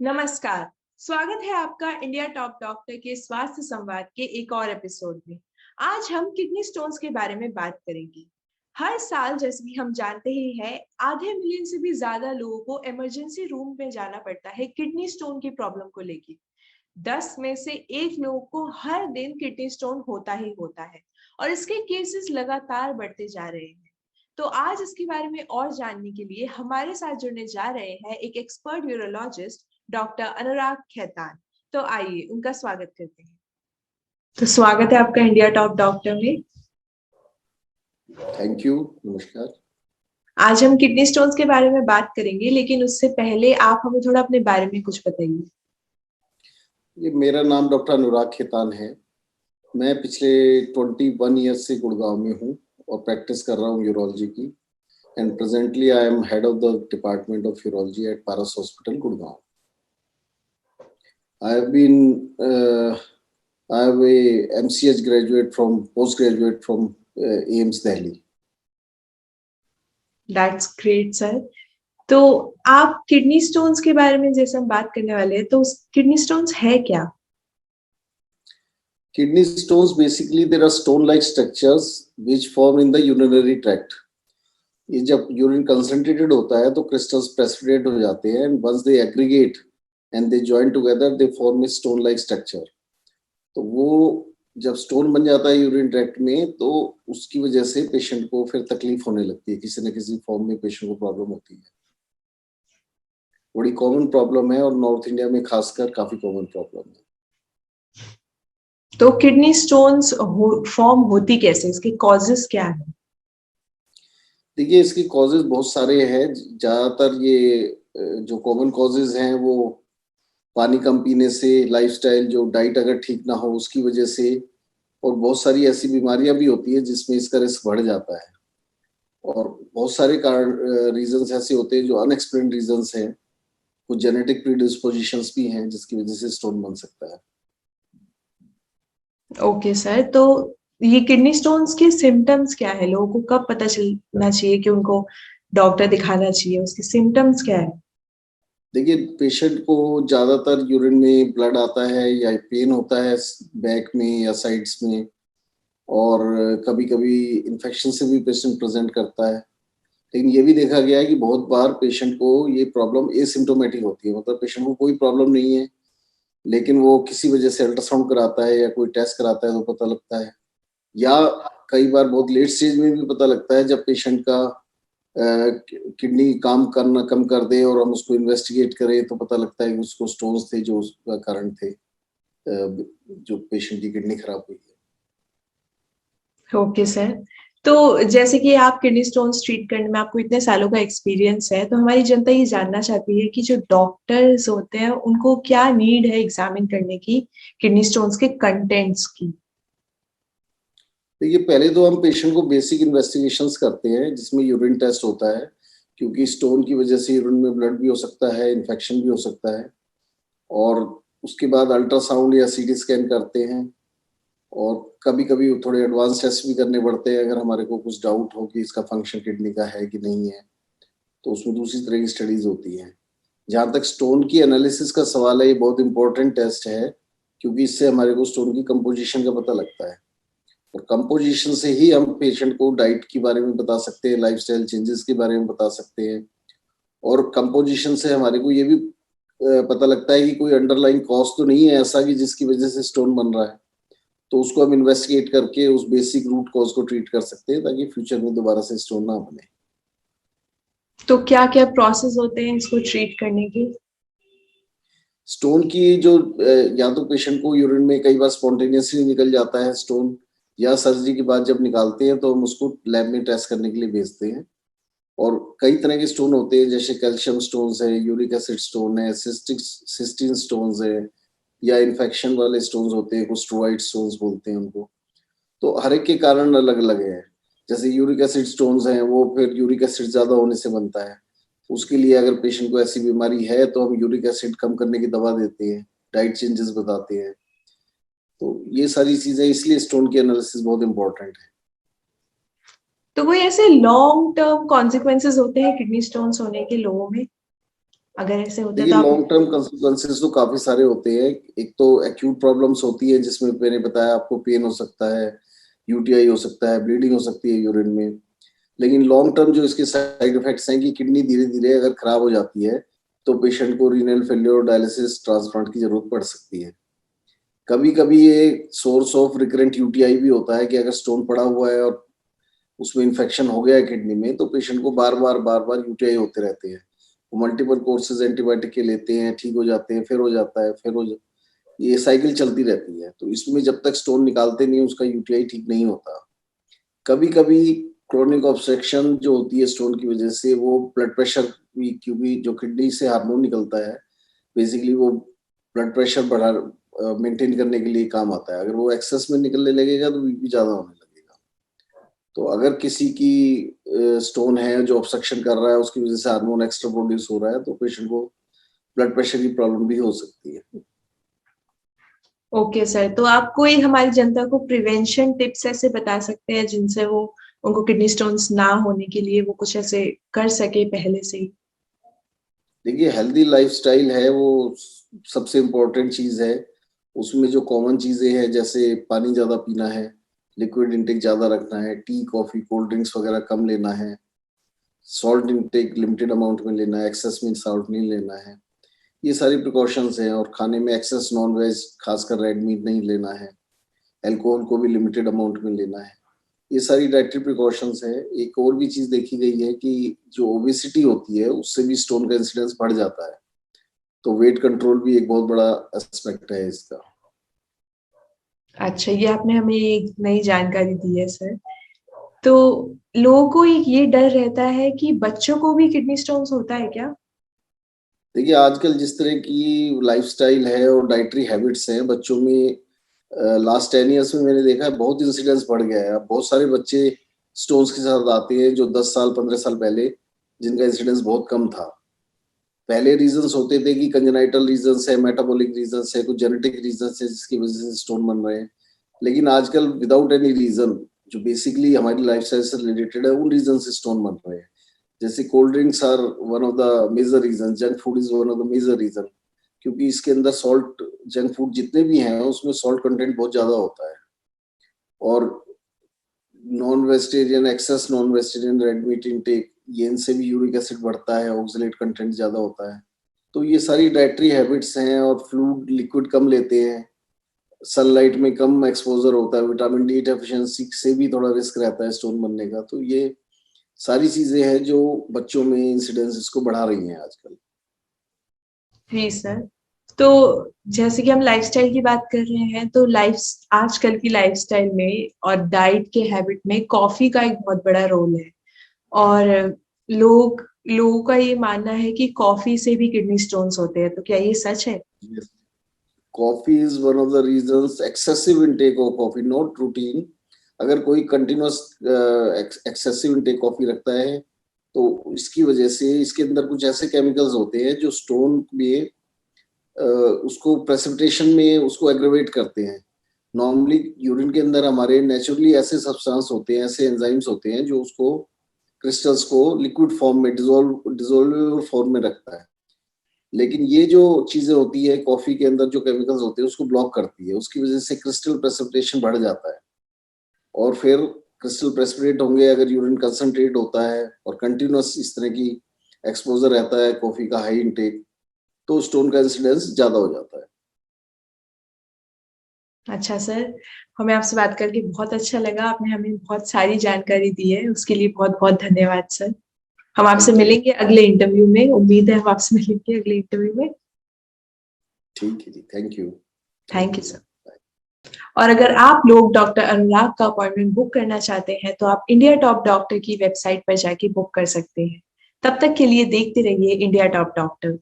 नमस्कार। स्वागत है आपका इंडिया टॉप डॉक्टर के स्वास्थ्य संवाद के एक और एपिसोड में। आज हम किडनी स्टोन्स के बारे में बात करेंगे। हर साल जैसे कि हम जानते ही हैं, आधे मिलियन से भी ज्यादा लोगों को इमरजेंसी रूम में जाना पड़ता है किडनी स्टोन की प्रॉब्लम को लेके। 10 में से 1 लोगों को हर दिन किडनी स्टोन होता ही होता है और इसके केसेस लगातार बढ़ते जा रहे हैं। तो आज इसके बारे में और जानने के लिए हमारे साथ जुड़ने जा रहे हैं एक एक्सपर्ट यूरोलॉजिस्ट डॉक्टर अनुराग खेतान। तो आइए उनका स्वागत करते हैं। तो स्वागत है आपका इंडिया टॉप डॉक्टर में। थैंक यू, नमस्कार। आज हम किडनी स्टोन्स के बारे में बात करेंगे, लेकिन उससे पहले आप हमें थोड़ा अपने बारे में कुछ बताइए। ये मेरा नाम डॉक्टर अनुराग खेतान है। मैं पिछले 21 ईयर्स से गुड़गांव में हूँ और प्रैक्टिस कर रहा हूँ यूरोलॉजी की। And presently I am head of the department of urology at Paras Hospital Gurgaon. I have a MCH graduate from postgraduate from AIIMS Delhi. That's great, sir. तो आप किडनी स्टोन्स के बारे में जैसे हम बात करने वाले हैं, तो किडनी स्टोन्स है क्या? Kidney stones basically there are stone-like structures which form in the urinary tract. ये जब यूरिन कंसंट्रेटेड होता है तो क्रिस्टल्स प्रेसिपिटेट हो जाते हैं and once they aggregate and they join together they form a stone like structure. तो वो जब स्टोन बन जाता है यूरिन ट्रैक्ट में तो उसकी वजह से पेशेंट को फिर तकलीफ होने लगती है, किसी न किसी फॉर्म में पेशेंट को प्रॉब्लम होती है। बड़ी कॉमन प्रॉब्लम है और नॉर्थ इंडिया में खासकर काफी कॉमन प्रॉब्लम है। तो किडनी स्टोन्स फॉर्म होती कैसे, इसके कॉजेस क्या है? देखिए, इसके कॉजेज बहुत सारे हैं। ज्यादातर ये जो कॉमन कॉजेज हैं वो पानी कम पीने से, लाइफस्टाइल जो डाइट अगर ठीक ना हो उसकी वजह से, और बहुत सारी ऐसी बीमारियां भी होती है जिसमें इसका रिस्क बढ़ जाता है। और बहुत सारे कारण रीजंस ऐसे होते हैं जो अनएक्सप्लेन्ड रीजंस हैं। कुछ जेनेटिक प्रीडिस्पोजिशंस भी हैं जिसकी वजह से स्टोन बन सकता है। ओके सर, तो ये किडनी स्टोन्स के सिम्टम्स क्या है? लोगों को कब पता चलना चाहिए कि उनको डॉक्टर दिखाना चाहिए? उसके सिम्टम्स क्या है? देखिए, पेशेंट को ज्यादातर यूरिन में ब्लड आता है या पेन होता है बैक में या साइड्स में, और कभी कभी इन्फेक्शन से भी पेशेंट प्रेजेंट करता है। लेकिन ये भी देखा गया है कि बहुत बार पेशेंट को ये प्रॉब्लम एसिम्टोमेटिक होती है, मतलब पेशेंट को कोई प्रॉब्लम नहीं है लेकिन वो किसी वजह से अल्ट्रासाउंड कराता है या कोई टेस्ट कराता है तो पता लगता है, या कई बार बहुत लेट स्टेज में भी पता लगता है जब पेशेंट का किडनी काम करना कम कर दे और हम उसको इन्वेस्टिगेट करें तो पता लगता है कि उसको स्टोन्स थे जो उसका कारण थे, जो पेशेंट की किडनी खराब हुई है। ओके सर, तो जैसे कि आप किडनी स्टोन्स ट्रीट करने में आपको इतने सालों का एक्सपीरियंस है, तो हमारी जनता ये जानना चाहती है कि जो डॉक्टर्स होते हैं उनको क्या नीड है एग्जामिन करने की किडनी स्टोन्स के कंटेंट्स की? देखिए, पहले तो हम पेशेंट को बेसिक इन्वेस्टिगेशंस करते हैं जिसमें यूरिन टेस्ट होता है, क्योंकि स्टोन की वजह से यूरिन में ब्लड भी हो सकता है, इन्फेक्शन भी हो सकता है। और उसके बाद अल्ट्रासाउंड या सीटी स्कैन करते हैं, और कभी कभी थोड़े एडवांस टेस्ट भी करने पड़ते हैं अगर हमारे को कुछ डाउट हो कि इसका फंक्शन किडनी का है कि नहीं है, तो उसमें दूसरी तरह की स्टडीज होती हैं। जहाँ तक स्टोन की एनालिसिस का सवाल है, ये बहुत इंपॉर्टेंट टेस्ट है क्योंकि इससे हमारे को स्टोन की कंपोजिशन का पता लगता है, और कंपोजिशन से ही हम पेशेंट को डाइट के बारे में बता सकते हैं, लाइफस्टाइल चेंजेस के बारे में बता सकते हैं, और कंपोजिशन से हमारे को ये भी पता लगता है कि कोई अंडरलाइन कॉज तो नहीं है ऐसा कि जिसकी वजह से स्टोन बन रहा है। तो उसको हम इन्वेस्टिगेट करके उस बेसिक रूट कॉज को ट्रीट कर सकते हैं ताकि फ्यूचर में दोबारा से स्टोन ना बने। तो क्या क्या प्रोसेस होते हैं इसको ट्रीट करने के? स्टोन की जो या तो पेशेंट को यूरिन में कई बार स्पॉन्टेनियसली निकल जाता है स्टोन, या सर्जरी के बाद जब निकालते हैं तो हम उसको लैब में टेस्ट करने के लिए भेजते हैं। और कई तरह के स्टोन होते हैं, जैसे कैल्शियम स्टोन्स है, यूरिक एसिड स्टोन है, सिस्टीन स्टोन्स है, या इन्फेक्शन वाले स्टोन्स होते हैं, कुछ स्टेरॉइड स्टोन्स बोलते हैं उनको। तो हर एक के कारण अलग अलग है। जैसे यूरिक एसिड स्टोन्स हैं वो फिर यूरिक एसिड ज्यादा होने से बनता है, उसके लिए अगर पेशेंट को ऐसी बीमारी है तो हम यूरिक एसिड कम करने की दवा देते हैं, डाइट चेंजेस बताते हैं। तो ये सारी चीजें, इसलिए स्टोन की एनालिसिस बहुत इंपॉर्टेंट है। तो कोई ऐसे लॉन्ग टर्म कॉन्सिक्वेंसेस होते हैं किडनी स्टोन्स होने के लोगों में? अगर ऐसे होता है देखिए तो आप। लॉन्ग टर्म कंसिक्वेंसेस तो काफी सारे होते हैं। एक तो एक्यूट प्रॉब्लम्स होती है जिसमें मैंने बताया आपको, पेन हो सकता है, यूटीआई हो सकता है, ब्लीडिंग हो सकती है यूरिन में। लेकिन लॉन्ग टर्म जो इसके साइड इफेक्ट्स हैं कि किडनी धीरे धीरे अगर खराब हो जाती है तो पेशेंट को रीनल फेलियर, डायलिसिस, ट्रांसप्लांट की जरूरत पड़ सकती है। कभी कभी ये सोर्स ऑफ रिकरेंट यूटीआई भी होता है कि अगर स्टोन पड़ा हुआ है और उसमें इन्फेक्शन हो गया है किडनी में, तो पेशेंट को बार बार यूटीआई होते रहते हैं। वो मल्टीपल कोर्सेज एंटीबायोटिक के लेते हैं, ठीक हो जाते हैं, फिर हो जाता है, फिर ये साइकिल चलती रहती है। तो इसमें जब तक स्टोन निकालते नहीं उसका यूटीआई ठीक नहीं होता। कभी कभी क्रोनिक ऑब्स्ट्रक्शन जो होती है स्टोन की वजह से, वो ब्लड प्रेशर भी, क्योंकि जो किडनी से हार्मोन निकलता है बेसिकली वो ब्लड प्रेशर बढ़ा मेंटेन करने के लिए काम आता है। अगर वो एक्सेस में निकलने लगेगा तो बीपी ज्यादा होने लगेगा। तो अगर किसी की स्टोन है जो ऑब्स्ट्रक्शन कर रहा है, उसकी वजह से हार्मोन एक्स्ट्रा प्रोड्यूस हो रहा है, तो पेशेंट को ब्लड प्रेशर की प्रॉब्लम भी हो सकती है। ओके सर, तो आप कोई हमारी जनता को प्रिवेंशन टिप्स ऐसे बता सकते हैं जिनसे वो उनको किडनी स्टोन्स ना होने के लिए वो कुछ ऐसे कर सके पहले से ही? देखिए हेल्दी लाइफस्टाइल है वो सबसे इम्पोर्टेंट चीज है। उसमें जो कॉमन चीजें हैं जैसे पानी ज्यादा पीना है, लिक्विड इंटेक ज्यादा रखना है, टी कॉफी कोल्ड ड्रिंक्स वगैरह कम लेना है, सॉल्ट इंटेक लिमिटेड अमाउंट में लेना है, एक्सेस में सॉल्ट नहीं लेना है। ये सारी प्रिकॉशंस हैं। और खाने में एक्सेस नॉन वेज खासकर रेड मीट नहीं लेना है, अल्कोहल को भी लिमिटेड अमाउंट में लेना है। ये सारी डाइटरी प्रिकॉशंस है। एक और भी चीज देखी गई है कि जो ओबेसिटी होती है उससे भी स्टोन का इंसिडेंस बढ़ जाता है। तो वेट कंट्रोल भी एक बहुत बड़ा एस्पेक्ट है इसका। अच्छा, ये आपने हमें एक नई जानकारी दी है सर। तो लोगों को एक ये डर रहता है कि बच्चों को भी किडनी स्टोन्स होता है क्या? देखिए आजकल जिस तरह की लाइफस्टाइल है और डाइटरी हैबिट्स हैं बच्चों में, लास्ट 10 ईयर्स में मैंने देखा है बहुत इंसिडेंस बढ़ गया है। अब बहुत सारे बच्चे स्टोन्स के साथ आते हैं जो 10 साल 15 साल पहले जिनका इंसिडेंस बहुत कम था। पहले रीजंस होते थे कि कंजेनाइटल रीजंस है, मेटाबॉलिक रीजंस है, कुछ जेनेटिक रीजंस है जिसकी वजह से स्टोन बन रहे हैं। लेकिन आजकल विदाउट एनी रीजन जो बेसिकली हमारी लाइफस्टाइल से रिलेटेड है उन रीजन से स्टोन बन रहे हैं। जैसे cold drinks are one of the major reason, junk food is one of the major reason, क्योंकि इसके अंदर सॉल्ट, जंक फूड जितने भी हैं उसमें सॉल्ट कंटेंट बहुत ज्यादा होता है। और non vegetarian, excess non vegetarian red meat intake, ये इनसे भी यूरिक एसिड बढ़ता है, ऑक्सलेट कंटेंट ज्यादा होता है। तो ये सारी डाइटरी हैबिट्स हैं। और फ्लूइड लिक्विड कम लेते हैं, सनलाइट में कम एक्सपोजर होता है, विटामिन डी डेफिशिएंसी से भी थोड़ा रिस्क रहता है स्टोन बनने का। तो ये सारी चीजें हैं जो बच्चों में इंसिडेंस इसको बढ़ा रही हैं आजकल। जी सर। तो जैसे कि हम लाइफस्टाइल की बात कर रहे हैं, तो लाइफ आजकल की लाइफस्टाइल में और डाइट के हैबिट में कॉफी का एक बहुत बड़ा रोल है। और लोगों का ये मानना है कि कॉफी से भी किडनी स्टोन्स होते हैं, तो क्या ये सच है? Coffee is one of the reasons, excessive intake of coffee not routine. अगर कोई कंटिन्यूअस एक्सेसिव इनटेक कॉफी रखता है तो इसकी वजह से इसके अंदर कुछ ऐसे केमिकल्स होते हैं जो स्टोन में उसको प्रेसिपिटेशन में उसको एग्रेवेट करते हैं। नॉर्मली यूरिन के अंदर हमारे नेचुरली ऐसे सब्सटेंस होते हैं, ऐसे एंजाइम्स होते हैं जो उसको क्रिस्टल्स को लिक्विड फॉर्म में डिजोल्व फॉर्म में रखता है। लेकिन ये जो चीजें होती है कॉफी के अंदर, जो केमिकल्स होते हैं उसको ब्लॉक करती है, उसकी वजह से क्रिस्टल प्रेसिपिटेशन बढ़ जाता है। और फिर क्रिस्टल प्रेसिपिटेट होंगे अगर यूरिन कंसंट्रेट होता है और कंटिन्यूअस इस तरह की एक्सपोजर रहता है कॉफी का हाई इनटेक, तो स्टोन का इंसिडेंस ज्यादा हो जाता है। अच्छा सर, हमें आपसे बात करके बहुत अच्छा लगा। आपने हमें बहुत सारी जानकारी दी है, उसके लिए बहुत बहुत धन्यवाद सर। हम आपसे थैंक यू। मिलेंगे अगले इंटरव्यू में, उम्मीद है हम आपसे मिलेंगे अगले इंटरव्यू में। ठीक है जी, thank you. Thank you okay. Sir. और अगर आप लोग डॉक्टर अनुराग का अपॉइंटमेंट बुक करना चाहते हैं तो आप इंडिया टॉप डॉक्टर की वेबसाइट पर जाके बुक कर सकते हैं। तब तक के लिए देखते रहिए इंडिया टॉप डॉक्टर।